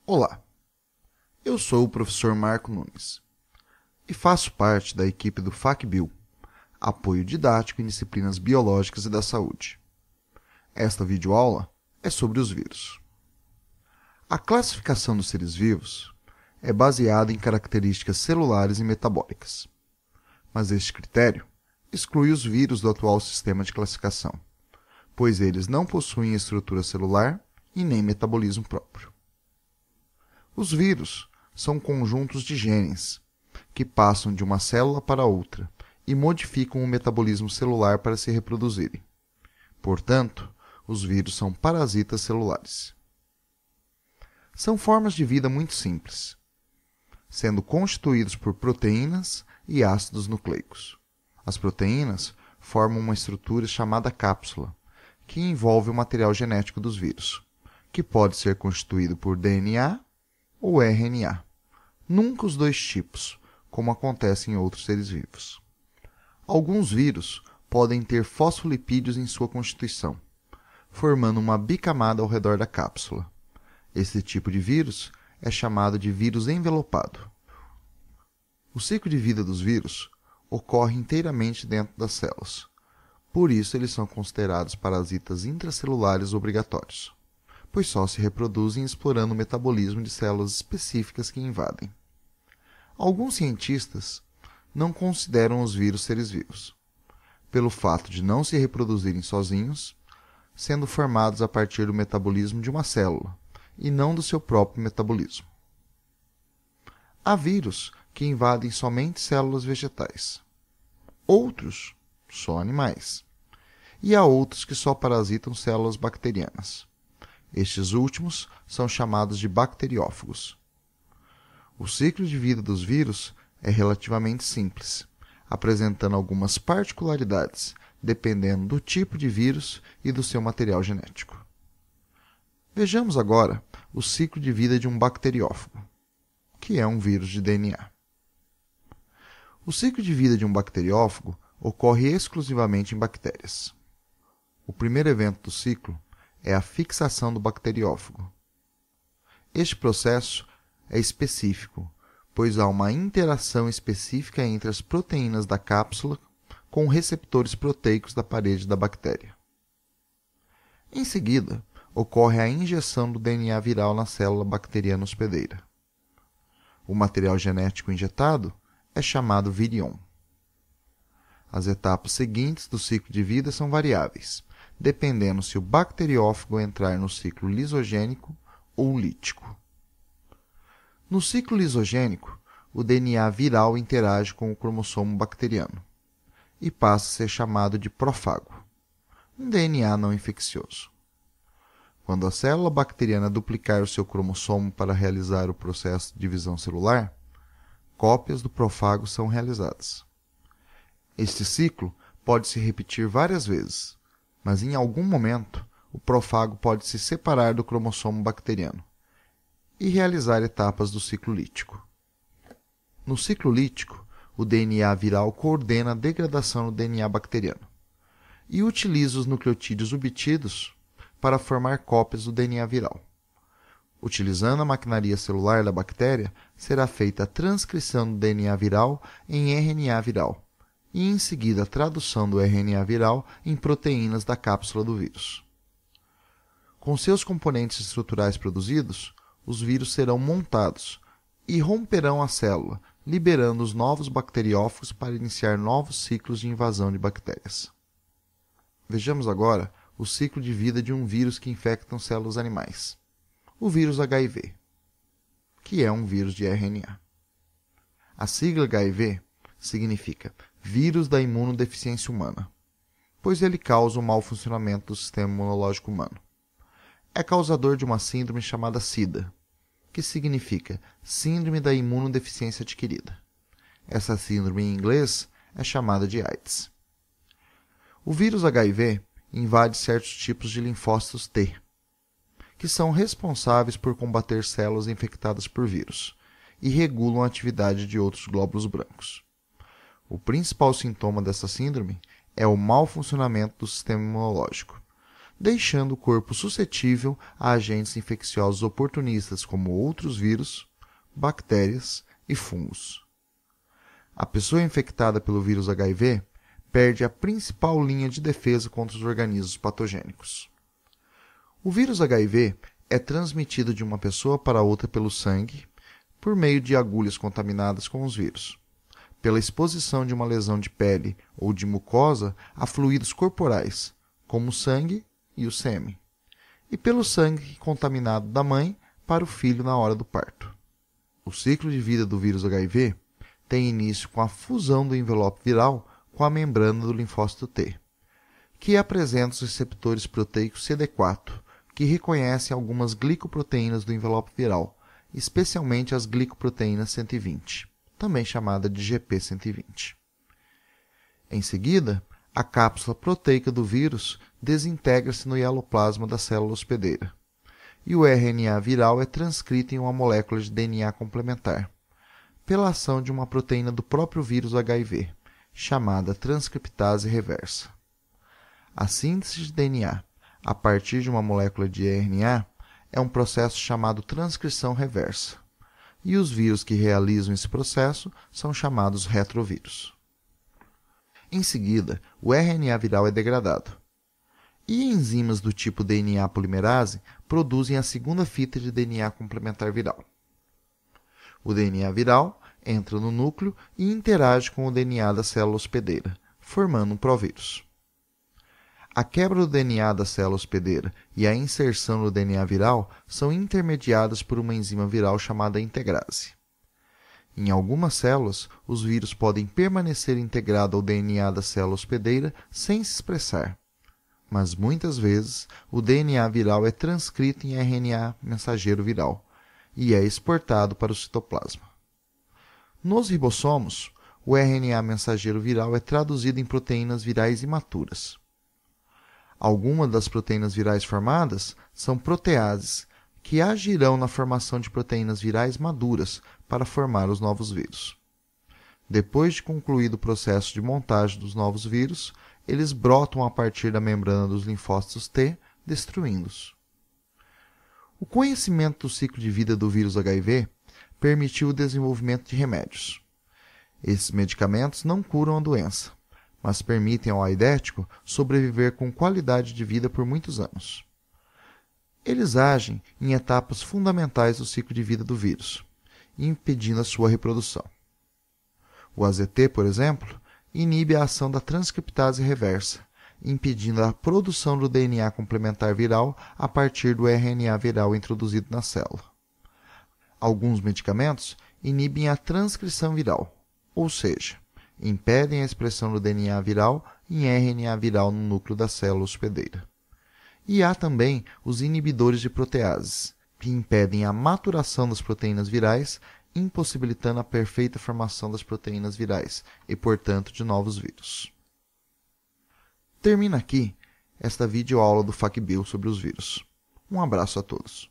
Olá, eu sou o professor Marco Nunes e faço parte da equipe do FACBio, Apoio Didático em Disciplinas Biológicas e da Saúde. Esta videoaula é sobre os vírus. A classificação dos seres vivos é baseada em características celulares e metabólicas, mas este critério exclui os vírus do atual sistema de classificação, pois eles não possuem estrutura celular e nem metabolismo próprio. Os vírus são conjuntos de genes que passam de uma célula para outra e modificam o metabolismo celular para se reproduzirem. Portanto, os vírus são parasitas celulares. São formas de vida muito simples, sendo constituídos por proteínas e ácidos nucleicos. As proteínas formam uma estrutura chamada cápsula, que envolve o material genético dos vírus, que pode ser constituído por DNA ou RNA. Nunca os dois tipos, como acontece em outros seres vivos. Alguns vírus podem ter fosfolipídios em sua constituição, formando uma bicamada ao redor da cápsula. Esse tipo de vírus é chamado de vírus envelopado. O ciclo de vida dos vírus ocorre inteiramente dentro das células. Por isso, eles são considerados parasitas intracelulares obrigatórios, pois só se reproduzem explorando o metabolismo de células específicas que invadem. Alguns cientistas não consideram os vírus seres vivos, pelo fato de não se reproduzirem sozinhos, sendo formados a partir do metabolismo de uma célula, e não do seu próprio metabolismo. Há vírus que invadem somente células vegetais, outros só animais, e há outros que só parasitam células bacterianas. Estes últimos são chamados de bacteriófagos. O ciclo de vida dos vírus é relativamente simples, apresentando algumas particularidades dependendo do tipo de vírus e do seu material genético. Vejamos agora o ciclo de vida de um bacteriófago, que é um vírus de DNA. O ciclo de vida de um bacteriófago ocorre exclusivamente em bactérias. O primeiro evento do ciclo é a fixação do bacteriófago. Este processo é específico, pois há uma interação específica entre as proteínas da cápsula com receptores proteicos da parede da bactéria. Em seguida, ocorre a injeção do DNA viral na célula bacteriana hospedeira. O material genético injetado é chamado virion. As etapas seguintes do ciclo de vida são variáveis, dependendo se o bacteriófago entrar no ciclo lisogênico ou lítico. No ciclo lisogênico, o DNA viral interage com o cromossomo bacteriano e passa a ser chamado de prófago, um DNA não infeccioso. Quando a célula bacteriana duplicar o seu cromossomo para realizar o processo de divisão celular, cópias do prófago são realizadas. Este ciclo pode se repetir várias vezes, mas em algum momento o prófago pode se separar do cromossomo bacteriano e realizar etapas do ciclo lítico. No ciclo lítico, o DNA viral coordena a degradação do DNA bacteriano e utiliza os nucleotídeos obtidos para formar cópias do DNA viral. Utilizando a maquinaria celular da bactéria, será feita a transcrição do DNA viral em RNA viral e, em seguida, a tradução do RNA viral em proteínas da cápsula do vírus. Com seus componentes estruturais produzidos, os vírus serão montados e romperão a célula, liberando os novos bacteriófagos para iniciar novos ciclos de invasão de bactérias. Vejamos agora o ciclo de vida de um vírus que infecta células animais, o vírus HIV, que é um vírus de RNA. A sigla HIV significa vírus da imunodeficiência humana, pois ele causa o mau funcionamento do sistema imunológico humano. É causador de uma síndrome chamada SIDA, que significa Síndrome da Imunodeficiência Adquirida. Essa síndrome em inglês é chamada de AIDS. O vírus HIV invade certos tipos de linfócitos T, que são responsáveis por combater células infectadas por vírus e regulam a atividade de outros glóbulos brancos. O principal sintoma dessa síndrome é o mau funcionamento do sistema imunológico, deixando o corpo suscetível a agentes infecciosos oportunistas como outros vírus, bactérias e fungos. A pessoa infectada pelo vírus HIV perde a principal linha de defesa contra os organismos patogênicos. O vírus HIV é transmitido de uma pessoa para outra pelo sangue, por meio de agulhas contaminadas com os vírus, pela exposição de uma lesão de pele ou de mucosa a fluidos corporais, como o sangue e o sêmen, e pelo sangue contaminado da mãe para o filho na hora do parto. O ciclo de vida do vírus HIV tem início com a fusão do envelope viral com a membrana do linfócito T, que apresenta os receptores proteicos CD4, que reconhecem algumas glicoproteínas do envelope viral, especialmente as glicoproteínas 120, também chamada de GP120. Em seguida, a cápsula proteica do vírus desintegra-se no hialoplasma da célula hospedeira, e o RNA viral é transcrito em uma molécula de DNA complementar, pela ação de uma proteína do próprio vírus HIV, chamada transcriptase reversa. A síntese de DNA a partir de uma molécula de RNA é um processo chamado transcrição reversa, e os vírus que realizam esse processo são chamados retrovírus. Em seguida, o RNA viral é degradado, e enzimas do tipo DNA polimerase produzem a segunda fita de DNA complementar viral. O DNA viral entra no núcleo e interage com o DNA da célula hospedeira, formando um provírus. A quebra do DNA da célula hospedeira e a inserção no DNA viral são intermediadas por uma enzima viral chamada integrase. Em algumas células, os vírus podem permanecer integrados ao DNA da célula hospedeira sem se expressar, mas muitas vezes o DNA viral é transcrito em RNA mensageiro viral e é exportado para o citoplasma. Nos ribossomos, o RNA mensageiro viral é traduzido em proteínas virais imaturas. Algumas das proteínas virais formadas são proteases, que agirão na formação de proteínas virais maduras para formar os novos vírus. Depois de concluído o processo de montagem dos novos vírus, eles brotam a partir da membrana dos linfócitos T, destruindo-os. O conhecimento do ciclo de vida do vírus HIV permitiu o desenvolvimento de remédios. Esses medicamentos não curam a doença, mas permitem ao aidético sobreviver com qualidade de vida por muitos anos. Eles agem em etapas fundamentais do ciclo de vida do vírus, impedindo a sua reprodução. O AZT, por exemplo, inibe a ação da transcriptase reversa, impedindo a produção do DNA complementar viral a partir do RNA viral introduzido na célula. Alguns medicamentos inibem a transcrição viral, ou seja, impedem a expressão do DNA viral em RNA viral no núcleo da célula hospedeira. E há também os inibidores de proteases, que impedem a maturação das proteínas virais, impossibilitando a perfeita formação das proteínas virais e, portanto, de novos vírus. Termina aqui esta videoaula do FACBio sobre os vírus. Um abraço a todos.